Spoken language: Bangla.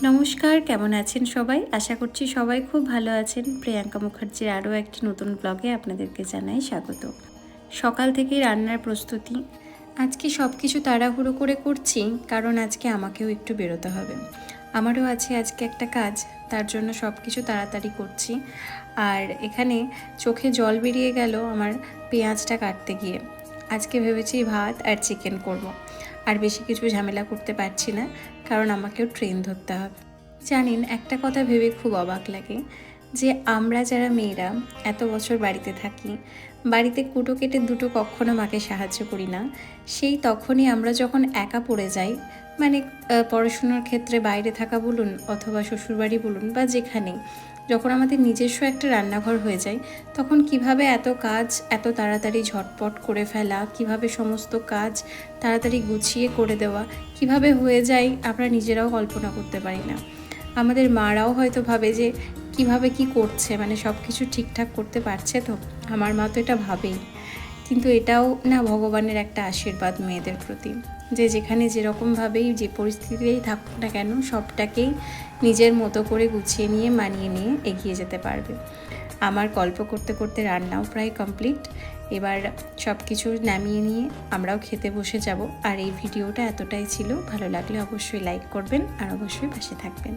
নমস্কার, কেমন আছেন সবাই? আশা করছি সবাই খুব ভালো আছেন। প্রিয়াঙ্কা মুখার্জির আরও একটি নতুন ব্লগে আপনাদেরকে জানাই স্বাগত। সকাল থেকেই রান্নার প্রস্তুতি। আজকে সব কিছু তাড়াহুড়ো করে করছি, কারণ আজকে আমাকেও একটু বেরোতে হবে। আমারও আছে আজকে একটা কাজ, তার জন্য সব কিছু তাড়াতাড়ি করছি। আর এখানে চোখে জল বেরিয়ে গেল আমার পেঁয়াজটা কাটতে গিয়ে। আজকে ভেবেছি ভাত আর চিকেন করব। আর বেশি কিছু ঝামেলা করতে পারছি না, কারণ আমাকেও ট্রেন ধরতে হবে। জানেন, একটা কথা ভেবে খুব অবাক লাগে যে আমরা যারা মেয়েরা এত বছর বাড়িতে থাকি, বাড়িতে কুটো কেটে দুটো কখনো মাকে সাহায্য করি না। সেই তখনই আমরা যখন একা পড়ে যাই, মানে পড়াশুনোর ক্ষেত্রে বাইরে থাকা বলুন অথবা শ্বশুরবাড়ি বলুন বা যেখানেই, যখন আমাদের নিজস্ব একটা রান্নাঘর হয়ে যায়, তখন কিভাবে এত কাজ এত তাড়াতাড়ি ঝটপট করে ফেলা, কিভাবে সমস্ত কাজ তাড়াতাড়ি গুছিয়ে করে দেওয়া কিভাবে হয়ে যায় আমরা নিজেরাও কল্পনা করতে পারি না। আমাদের মারাও হয়তো ভাবে যে কিভাবে কি করছে, মানে সব কিছু ঠিকঠাক করতে পারছে তো। আমার মা তো এটা ভাবেই। কিন্তু এটাও না ভগবানের একটা আশীর্বাদ মেয়েদের প্রতি, যে যেখানে যেরকমভাবেই যে পরিস্থিতিতেই থাকুক না কেন, সবটাকেই নিজের মতো করে গুছিয়ে নিয়ে মানিয়ে নিয়ে এগিয়ে যেতে পারবে। আমার গল্প করতে করতে রান্নাও প্রায় কমপ্লিট। এবার সব কিছু নামিয়ে নিয়ে আমরাও খেতে বসে যাব। আর এই ভিডিওটা এতটাই ছিল, ভালো লাগলে অবশ্যই লাইক করবেন আর অবশ্যই পাশে থাকবেন।